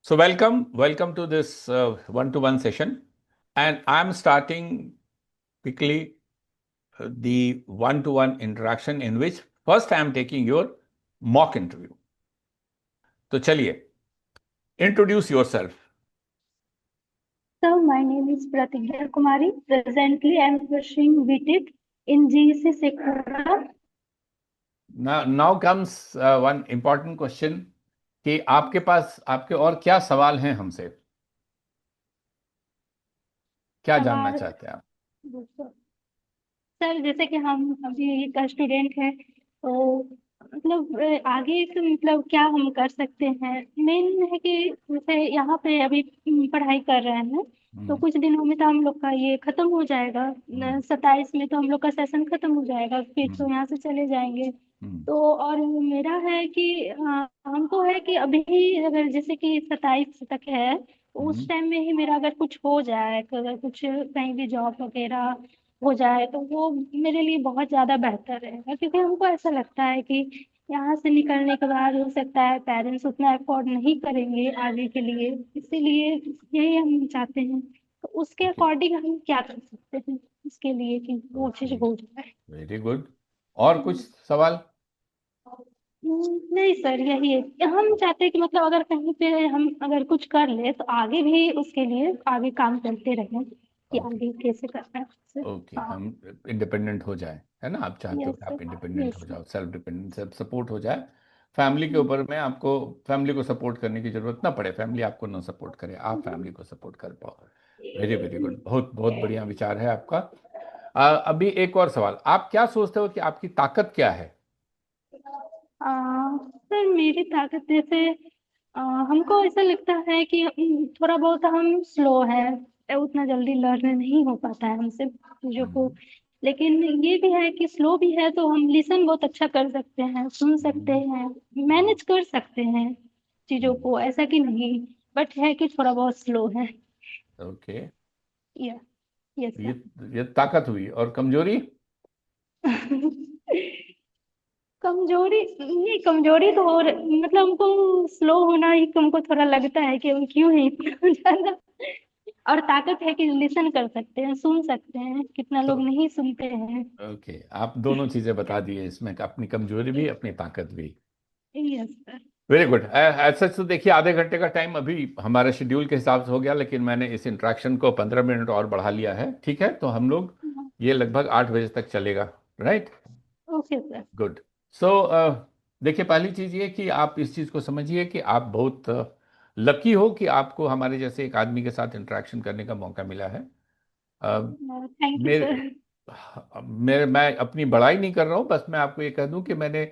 So welcome to this one-to-one session, and I'm starting quickly the one-to-one interaction in which first I am taking your mock interview. तो चलिए, introduce yourself. So my name is Pratigya Kumari. Presently, I am pursuing BTech in GEC Sekura. Now comes one important question कि आपके पास आपके और क्या सवाल हैं हमसे, क्या जानना सवाल चाहते हैं आप? सर, जैसे कि हम अभी का स्टूडेंट हैं, तो मतलब आगे से मतलब क्या हम कर सकते हैं। मेन है कि जैसे यहाँ पे अभी पढ़ाई कर रहे हैं, तो कुछ दिनों में तो हम लोग का ये खत्म हो जाएगा। 27 में तो हम लोग का सेशन खत्म हो जाएगा, फिर तो यहाँ से चले जाएंगे। तो और मेरा है कि हमको है कि अभी अगर जैसे कि 27 तक है, तो उस टाइम में ही मेरा अगर कुछ हो जाए, अगर कुछ कहीं भी जॉब वगैरह हो जाए, तो वो मेरे लिए बहुत ज्यादा बेहतर रहेगा। क्योंकि हमको ऐसा लगता है कि यहाँ से निकलने के बाद हो सकता है पेरेंट्स उतना अफोर्ड नहीं करेंगे आगे के लिए, इसीलिए यही हम चाहते हैं। तो उसके अकॉर्डिंग हम क्या कर सकते हैं इसके लिए कि वो चीज हो जाए। Very good. और कुछ सवाल? नहीं सर, यही है कि हम चाहते हैं कि मतलब अगर कहीं पे हम अगर कुछ कर ले, तो आगे भी उसके लिए आगे काम करते रहें कि ओके आगे कैसे करना है उससे। ओके, हाँ। हम इंडिपेंडेंट हो जाए, है ना? आप चाहते हो यस कि सर। आप इंडिपेंडेंट यस हो सर। जाओ, सेल्फ डिपेंडेंट, सेल्फ सपोर्ट हो जाए। फैमिली के ऊपर में आपको फैमिली को सपोर्ट करने की जरूरत ना पड़े, फैमिली आपको ना सपोर्ट करे, आप फैमिली को सपोर्ट कर पाओ। वेरी वेरी गुड, बहुत बहुत बढ़िया विचार है आपका। अभी एक और सवाल, आप क्या सोचते हो कि आपकी ताकत क्या है? सर, मेरी ताकत जैसे हमको ऐसा लगता है कि थोड़ा बहुत हम स्लो है, उतना जल्दी लर्न नहीं हो पाता है हमसे चीजों को। हम्म, लेकिन ये भी है कि स्लो भी है तो हम लिसन बहुत अच्छा कर सकते हैं, सुन सकते हम्म, हैं, मैनेज कर सकते हैं चीजों हम्म, को, ऐसा कि नहीं। बट है कि थोड़ा बहुत स्लो है। ओके। या यस ये ये ताकत हुई, और कमजोरी? सर। कमजोरी, ये कमजोरी तो और मतलब हमको स्लो होना ही हमको थोड़ा लगता है कि हम क्यों है इतना ज्यादा। और ताकत है कि लिसन कर सकते हैं, सुन सकते हैं, कितना तो लोग नहीं सुनते हैं। ओके, आप दोनों चीजें बता दिए इसमें, अपनी कमजोरी भी अपनी ताकत भी। Yes sir. Very good. ऐसा तो देखिए, आधे घंटे का टाइम अभी हमारे शेड्यूल के हिसाब से हो गया, लेकिन मैंने इस इंट्रैक्शन को 15 मिनट और बढ़ा लिया है। ठीक है, तो हम लोग ये लगभग 8 बजे तक चलेगा, राइट? Okay sir. गुड। सो देखिए, पहली चीज ये कि आप इस चीज को समझिए कि आप बहुत लकी हो कि आपको हमारे जैसे एक आदमी के साथ इंटरेक्शन करने का मौका मिला है। अ, थैंक यू मेरे सर। मैं अपनी बड़ाई नहीं कर रहा हूँ, बस मैं आपको ये कह दूं कि मैंने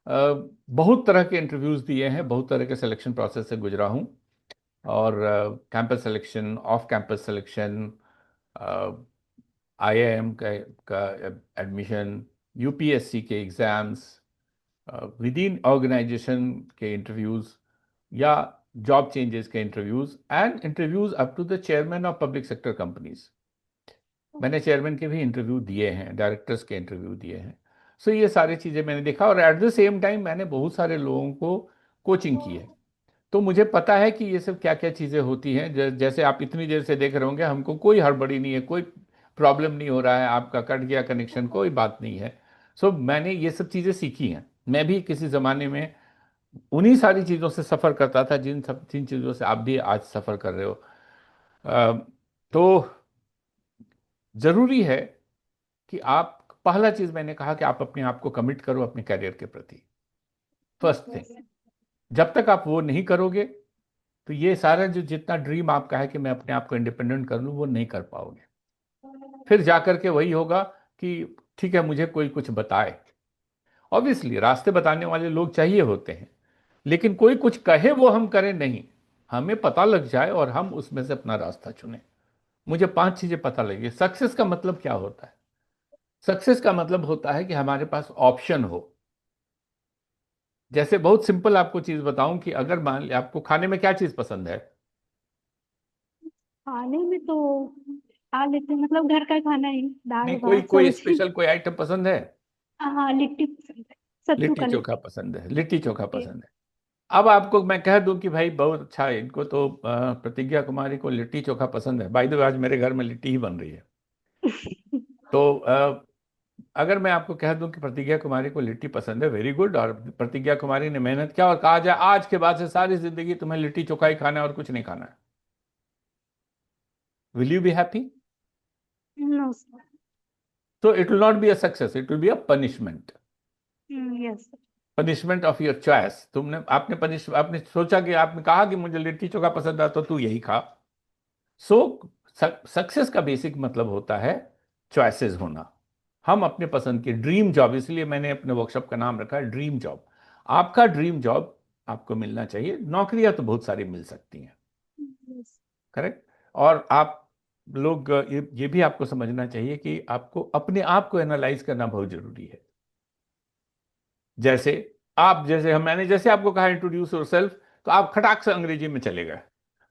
बहुत तरह के इंटरव्यूज दिए हैं, बहुत तरह के सिलेक्शन प्रोसेस से गुजरा हूँ। और campus selection, off campus selection, IIM का एडमिशन, यूपीएससी के एग्जाम्स, विद इन ऑर्गेनाइजेशन के इंटरव्यूज, या जॉब चेंजेस के interviews, and interviews up to the chairman of public sector companies. मैंने चेयरमैन के भी इंटरव्यू दिए हैं, डायरेक्टर्स के इंटरव्यू दिए हैं। सो ये सारी चीज़ें मैंने देखा, और एट द सेम टाइम मैंने बहुत सारे लोगों को कोचिंग की है। तो मुझे पता है कि ये सब क्या क्या चीज़ें होती हैं। जैसे आप इतनी देर से देख रहे होंगे, हमको कोई हड़बड़ी नहीं है, कोई प्रॉब्लम नहीं हो रहा है, आपका कट गया कनेक्शन, कोई बात नहीं है। सो मैंने ये सब चीज़ें सीखी हैं। मैं भी किसी ज़माने में उन्हीं सारी चीज़ों से सफ़र करता था जिन चीज़ों से आप भी आज सफ़र कर रहे हो। तो ज़रूरी है कि आप, पहला चीज मैंने कहा कि आप अपने आप को कमिट करो अपने करियर के प्रति, फर्स्ट थिंग। जब तक आप वो नहीं करोगे, तो ये सारा जो जितना ड्रीम आपका है कि मैं अपने आप को इंडिपेंडेंट कर लूं, वो नहीं कर पाओगे। फिर जाकर के वही होगा कि ठीक है, मुझे कोई कुछ बताए। ऑब्वियसली रास्ते बताने वाले लोग चाहिए होते हैं, लेकिन कोई कुछ कहे वो हम करें नहीं, हमें पता लग जाए और हम उसमें से अपना रास्ता चुनें। मुझे 5 चीजें पता लगी। सक्सेस का मतलब क्या होता है? सक्सेस का मतलब होता है कि हमारे पास ऑप्शन हो। जैसे बहुत सिंपल आपको चीज बताऊं कि अगर मान लिया आपको खाने में क्या चीज पसंद है? खाने में तो खा लेते हैं, मतलब घर का खाना ही, दाल नहीं, कोई भात कोई सब्जी। स्पेशल कोई आइटम पसंद है? हाँ, लिट्टी पसंद है, सत्तू लिट्टी का चोखा लिट्टी। पसंद है, लिट्टी चोखा जी। पसंद है। अब आपको मैं कह दूं कि भाई बहुत अच्छा है, इनको तो प्रतिज्ञा कुमारी को लिट्टी चोखा पसंद है। बाय द वे आज मेरे घर में लिट्टी ही बन रही है। तो अगर मैं आपको कह दूं कि प्रतिज्ञा कुमारी को लिट्टी पसंद है, वेरी गुड, और प्रतिज्ञा कुमारी ने मेहनत किया और कहा जाए आज के बाद से सारी जिंदगी तुम्हें लिट्टी चोखा ही खाना है और कुछ नहीं खाना है, will you be happy? No sir. तो it will not be a success, it will be a punishment. Yes sir. Punishment of your choice. आपने सोचा कि आपने कहा कि मुझे लिट्टी चोखा पसंद है तो तू यही खा। सो सक्सेस का बेसिक मतलब होता है चॉइसेस होना। हम अपने पसंद की ड्रीम जॉब, इसलिए मैंने अपने वर्कशॉप का नाम रखा है ड्रीम जॉब। आपका ड्रीम जॉब आपको मिलना चाहिए। नौकरियां तो बहुत सारी मिल सकती हैं, यस। करेक्ट। और आप लोग ये भी आपको समझना चाहिए कि आपको अपने आप को एनालाइज करना बहुत जरूरी है। जैसे जैसे मैंने जैसे आपको कहा इंट्रोड्यूस योरसेल्फ, तो आप खटाक से अंग्रेजी में चले गए।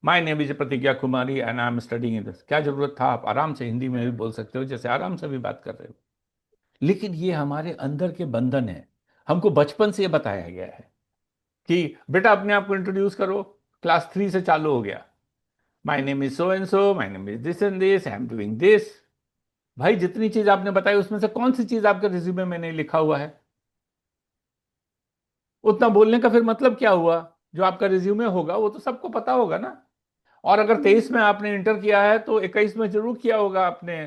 My name is Pratigya Kumari and I am studying in this. क्या जरूरत था? आप आराम से हिंदी में भी बोल सकते हो, जैसे आराम से भी बात कर रहे हो। लेकिन ये हमारे अंदर के बंधन है। हमको बचपन से ये बताया गया है कि बेटा अपने आप को इंट्रोड्यूस करो। क्लास 3 से चालू हो गया, my name is so and so, my name is this and this, I am doing this. भाई जितनी चीज आपने बताई उसमें से कौन सी चीज आपके रिज्यूमे में नहीं लिखा हुआ है? उतना बोलने का फिर मतलब क्या हुआ? जो आपका रिज्यूमे होगा वो तो सबको पता होगा ना। और अगर 23 में आपने इंटर किया है तो 21 में जरूर किया होगा आपने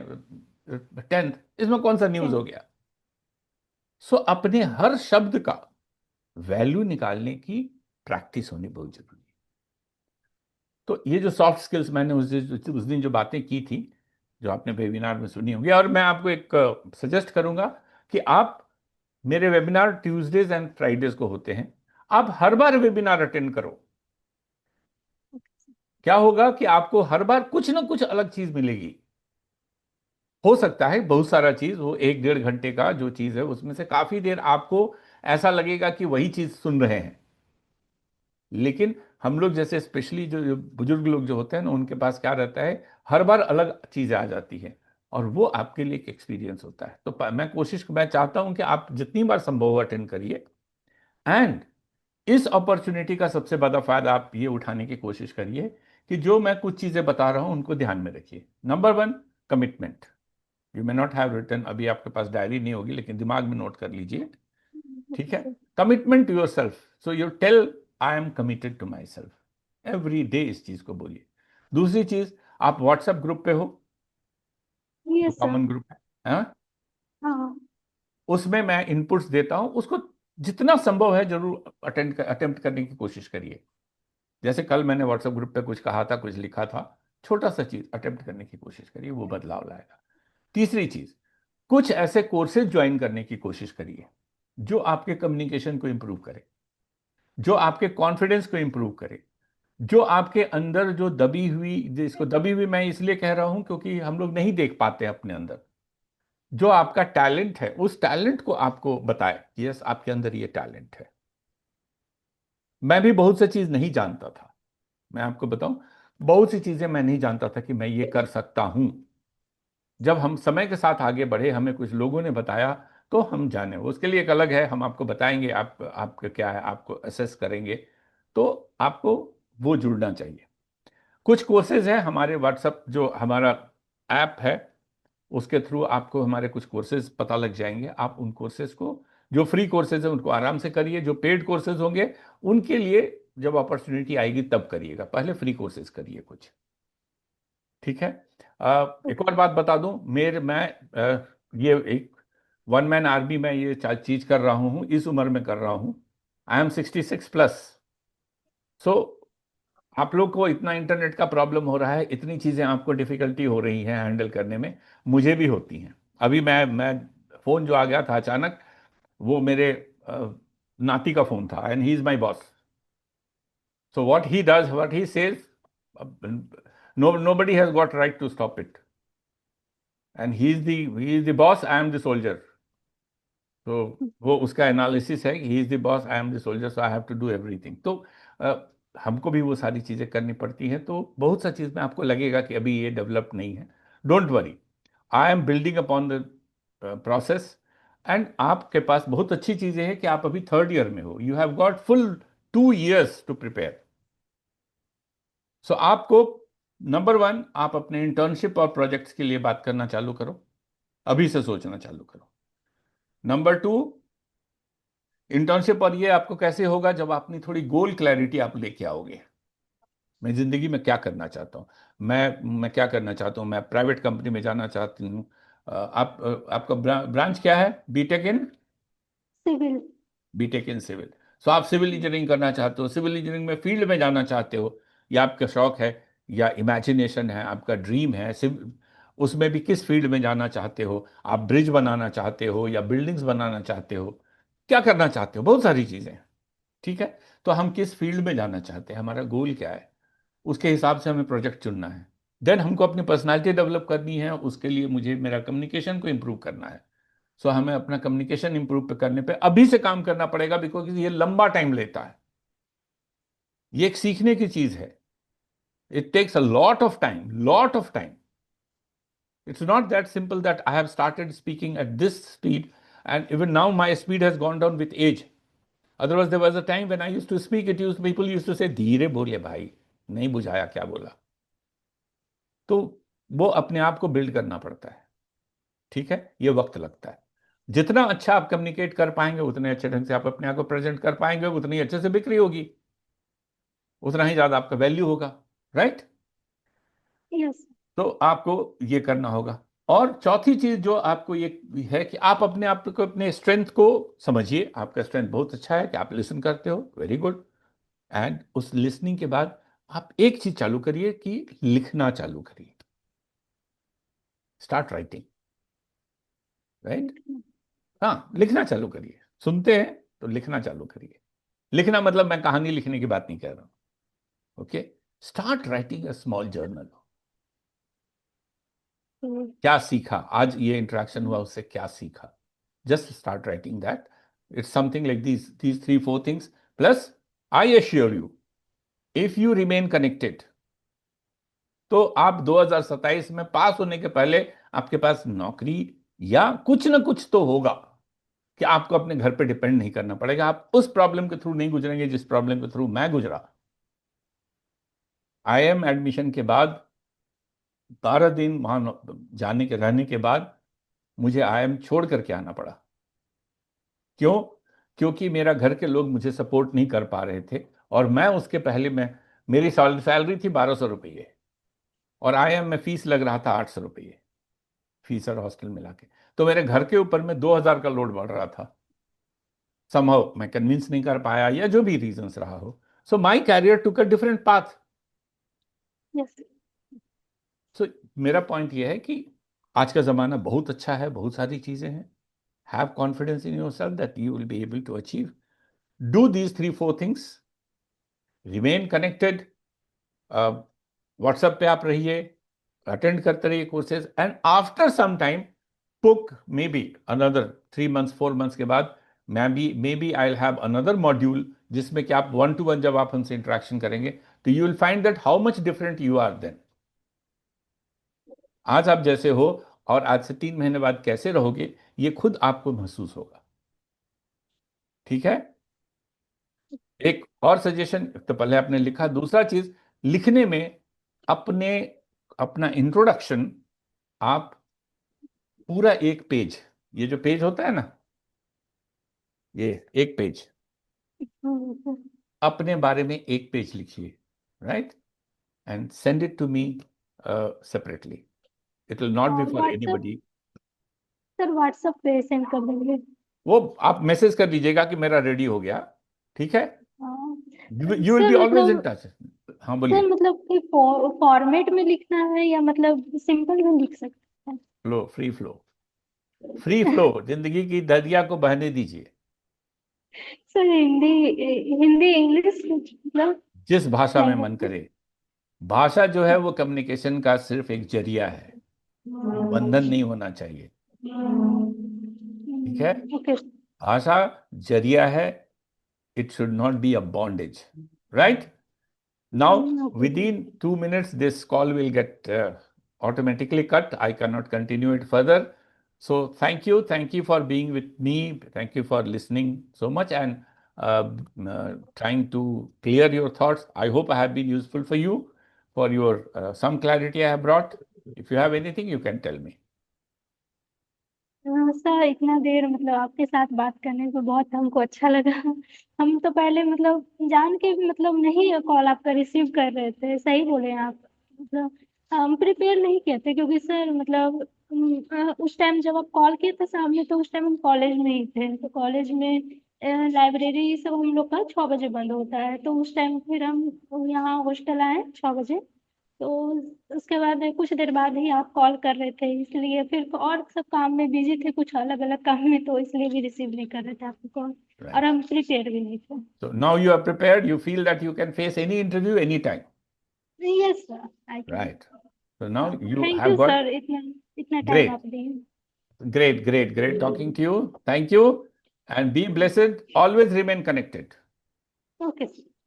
10th। इसमें कौन सा न्यूज हो गया? सो अपने हर शब्द का वैल्यू निकालने की प्रैक्टिस होनी बहुत जरूरी है। तो ये जो सॉफ्ट स्किल्स मैंने उस दिन जो बातें की थी, जो आपने वेबिनार में सुनी होंगी, और मैं आपको एक सजेस्ट करूंगा कि आप, मेरे वेबिनार ट्यूसडेज एंड फ्राइडेज को होते हैं, आप हर बार वेबिनार अटेंड करो। क्या होगा कि आपको हर बार कुछ ना कुछ अलग चीज मिलेगी। हो सकता है बहुत सारा चीज वो 1-1.5 घंटे का जो चीज है उसमें से काफी देर आपको ऐसा लगेगा कि वही चीज सुन रहे हैं। लेकिन हम लोग जैसे स्पेशली जो बुजुर्ग लोग जो होते हैं ना, उनके पास क्या रहता है, हर बार अलग चीजें आ जाती है और वो आपके लिए एक एक्सपीरियंस होता है। तो मैं चाहता हूं कि आप जितनी बार संभव हो अटेंड करिए। एंड इस अपॉर्चुनिटी का सबसे बड़ा फायदा आप ये उठाने की कोशिश करिए कि जो मैं कुछ चीजें बता रहा हूं उनको ध्यान में रखिए। Number 1, commitment. You may not have written, अभी आपके पास डायरी नहीं होगी लेकिन दिमाग में नोट कर लीजिए, ठीक ओके है। Sir. Commitment to yourself. So you tell I am committed to myself every day, इस चीज को बोलिए। दूसरी चीज, आप व्हाट्सएप ग्रुप पे हो, जो यस सर। कॉमन ग्रुप है, हाँ? हाँ। उसमें मैं इनपुट्स देता हूं, उसको जितना संभव है जरूर अटेम्प्ट करने की कोशिश करिए। जैसे कल मैंने व्हाट्सएप ग्रुप पे कुछ कहा था, कुछ लिखा था, छोटा सा चीज अटेम्प्ट करने की कोशिश करिए, वो बदलाव लाएगा। तीसरी चीज, कुछ ऐसे कोर्सेज ज्वाइन करने की कोशिश करिए जो आपके कम्युनिकेशन को इंप्रूव करे, जो आपके कॉन्फिडेंस को इंप्रूव करे, जो आपके अंदर जो दबी हुई, जिसको दबी हुई मैं इसलिए कह रहा हूं क्योंकि हम लोग नहीं देख पाते अपने अंदर, जो आपका टैलेंट है उस टैलेंट को आपको बताए कि यस आपके अंदर ये टैलेंट है। मैं भी बहुत सी चीज नहीं जानता था, मैं आपको बताऊं, बहुत सी चीजें मैं नहीं जानता था कि मैं ये कर सकता हूं। जब हम समय के साथ आगे बढ़े, हमें कुछ लोगों ने बताया, तो हम जाने। उसके लिए एक अलग है, हम आपको बताएंगे, आपका क्या है, आपको असेस करेंगे। तो आपको वो जुड़ना चाहिए। कुछ कोर्सेज हैं हमारे व्हाट्सएप, जो हमारा ऐप है, उसके थ्रू आपको हमारे कुछ कोर्सेज पता लग जाएंगे। आप उन कोर्सेज को, जो फ्री कोर्सेज है उनको आराम से करिए। जो पेड कोर्सेज होंगे उनके लिए जब अपॉर्चुनिटी आएगी तब करिएगा, पहले फ्री कोर्सेज करिए कुछ, ठीक है। एक और बात बता दूं, मेरे मैं ये एक वन मैन आर्मी में ये चीज कर रहा हूं, इस उम्र में कर रहा हूं। I am 66+। सो आप लोग को इतना इंटरनेट का प्रॉब्लम हो रहा है, इतनी चीजें आपको डिफिकल्टी हो रही हैं हैंडल करने में, मुझे भी होती हैं। अभी मैं फोन जो आ गया था अचानक, वो मेरे नाती का फोन था and he is my boss. So what he does, what he says, nobody has got right to stop it, and he is the boss, I am the soldier. तो वो उसका एनालिसिस है, he is the boss, I am the soldier, so I have to do everything. तो uh, हमको भी वो सारी चीजें करनी पड़ती हैं। तो बहुत सा चीज में आपको लगेगा कि अभी ये डेवलप नहीं है, don't worry, I am building upon the process. And आपके पास बहुत अच्छी चीजें हैं कि आप अभी 3rd ईयर में हो, you have got full 2 years to prepare. सो आपको नंबर 1, आप अपने इंटर्नशिप और प्रोजेक्ट्स के लिए बात करना चालू करो, अभी से सोचना चालू करो। नंबर 2, इंटर्नशिप, और ये आपको कैसे होगा, जब अपनी थोड़ी गोल क्लैरिटी आप लेके आओगे। मैं जिंदगी में क्या करना चाहता हूँ, मैं क्या करना चाहता हूँ, मैं प्राइवेट कंपनी में जाना चाहती हूँ। आपका ब्रांच क्या है? BTech in civil. BTech in civil. So आप सिविल इंजीनियरिंग करना चाहते हो, सिविल इंजीनियरिंग में फील्ड में जाना चाहते हो, या आपका शौक है या इमेजिनेशन है, आपका ड्रीम है सिविल, उसमें भी किस फील्ड में जाना चाहते हो, आप ब्रिज बनाना चाहते हो या बिल्डिंग्स बनाना चाहते हो, क्या करना चाहते हो, बहुत सारी चीजें हैं। ठीक है, तो हम किस फील्ड में जाना चाहते हैं, हमारा गोल क्या है, उसके हिसाब से हमें प्रोजेक्ट चुनना है। देन हमको अपनी पर्सनालिटी डेवलप करनी है, उसके लिए मुझे मेरा कम्युनिकेशन को इम्प्रूव करना है। सो हमें अपना कम्युनिकेशन इंप्रूव करने पे अभी से काम करना पड़ेगा, बिकॉज ये लंबा टाइम लेता है, ये एक सीखने की चीज है। It takes a lot of time, lot of time. It's not that simple that I have started speaking at this speed and even now my speed has gone down with age. Otherwise there was a time when I used to speak, it used people used to say धीरे बोले भाई, नहीं बुझाया क्या बोला। तो वो अपने आप को बिल्ड करना पड़ता है। ठीक है, ये वक्त लगता है। जितना अच्छा आप कम्युनिकेट कर पाएंगे, उतने अच्छे ढंग से आप अपने आप को प्रेजेंट कर पाएंगे, उतनी अच्छे से बिक्री होगी, उतना ही ज्यादा आपका वैल्यू होगा। राइट? यस। तो आपको ये करना होगा। और चौथी चीज जो आपको ये है कि आप अपने आप को, अपने स्ट्रेंथ को समझिए। आपका स्ट्रेंथ बहुत अच्छा है कि आप लिसन करते हो, वेरी गुड। एंड उस लिसनिंग के बाद आप एक चीज चालू करिए कि लिखना चालू करिए। Start writing. राइट? हाँ, लिखना चालू करिए। सुनते हैं तो लिखना चालू करिए। लिखना मतलब मैं कहानी लिखने की बात नहीं कर रहा हूं। Okay, start writing a small journal. क्या सीखा आज, ये इंटरेक्शन हुआ, उससे क्या सीखा, just start writing that. It's something like these 3-4 things. Plus I assure you, if you remain connected, तो आप 2027 में पास होने के पहले आपके पास नौकरी या कुछ ना कुछ तो होगा, कि आपको अपने घर पे डिपेंड नहीं करना पड़ेगा। आप उस प्रॉब्लम के थ्रू नहीं गुजरेंगे जिस प्रॉब्लम के थ्रू मैं गुजरा। आईएम एडमिशन के बाद 12 दिन वहां जाने के रहने के बाद मुझे आईएम छोड़ करके आना पड़ा। क्यों? क्योंकि मेरा घर के लोग मुझे सपोर्ट नहीं कर पा रहे थे, और मैं उसके पहले मैं, मेरी सैलरी थी 1200 रुपये, और आईएम में फीस लग रहा था 800 रुपये, फीस और हॉस्टल मिला के। तो मेरे घर के ऊपर में 2000 का लोड बढ़ रहा था। समहाउ मैं कन्विंस नहीं कर पाया, या जो भी रीजंस रहा हो। So my career took a different path. Yes. So मेरा पॉइंट यह है कि आज का जमाना बहुत अच्छा है, बहुत सारी चीजें हैं। Have confidence in yourself that you will be able to achieve. Do these 3-4 things. Remain connected. WhatsApp पे आप रहिए, अटेंड करते रहिए courses, and after some time, पुक maybe another 3 months 4 months के बाद, maybe I have another module, जिसमें कि आप 1-to-1 जब आप हमसे इंटरेक्शन करेंगे, तो you will find that how much different you are then. आज आप जैसे हो और आज से 3 महीने बाद कैसे रहोगे, ये खुद आपको महसूस होगा। ठीक है? एक और सजेशन, तो पहले आपने लिखा, दूसरा चीज, लिखने में अपने अपना इंट्रोडक्शन, आप पूरा एक पेज, ये जो पेज होता है ना, ये एक पेज, अपने बारे में एक पेज लिखिए। Right? And send it to me separately. It will not be for WhatsApp, anybody. Sir WhatsApp पे सेंड कर देंगे। वो आप मैसेज कर दीजिएगा कि मेरा रेडी हो गया। ठीक है? हाँ। You will sir be always in मतलब, टच। हाँ, सर बोलिए। मतलब कोई फॉर्मेट में लिखना है या मतलब सिंपल में लिख सकते हैं? Flow, free flow, free flow, जिंदगी की दरिया को बहने दीजिए। सर हिंदी, हिंदी इंग्लिश मतलब जिस भाषा में मन लैंग्वेज। करे। भाषा जो है वो कम्युनिकेशन का सिर्फ एक जरिया है, वो बंधन नहीं होना चाहिए। ठीक है? ओके। भाषा जरिया है, it should not be a bondage. Right? Now, okay. within 2 minutes, this call will get automatically cut. I cannot continue it further. So, thank you. Thank you for being with me. Thank you for listening so much. And trying to clear your thoughts. I hope I have been useful for you, for your some clarity I have brought. If you have anything, you can tell me. Sir इतना देर मतलब आपके साथ बात करने को बहुत हमको अच्छा लगा। हम तो पहले मतलब जान के भी मतलब नहीं कॉल आपका रिसीव कर रहे थे, सही बोले हैं आप। मतलब हम प्रिपेयर नहीं किए थे क्योंकि सर मतलब उस टाइम जब आप कॉल किए थे शाम में तो उस टाइम हम कॉलेज में ही थे, तो कॉलेज में लाइब्रेरी सब हम लोग का 6 बजे बंद होता है, तो उस टाइम फिर हम यहाँ हॉस्टल आए 6 बजे। तो उसके बाद कुछ देर बाद ही आप कॉल कर रहे थे, इसलिए फिर और सब काम में बिजी थे, कुछ अलग अलग काम में, तो इसलिए भी रिसीव नहीं कर रहे थे आपकी कॉल। और Right. हम प्रिपेयर भी नहीं थे। So now you are prepared. You feel that you can face any interview anytime. Yes sir, I can. Right. So now you thank have you got sir, इतना इतना टाइम great, आप दिए। great talking to you. Thank you, and be blessed. Always remain connected. Okay sir.